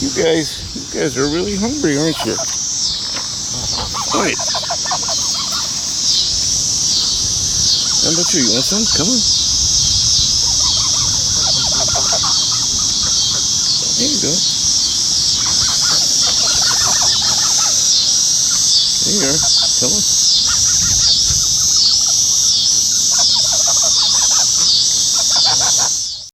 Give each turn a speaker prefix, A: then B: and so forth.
A: You guys are really hungry, aren't you? Alright. How about you? You want some? Come on. There you go. There you are. Come on.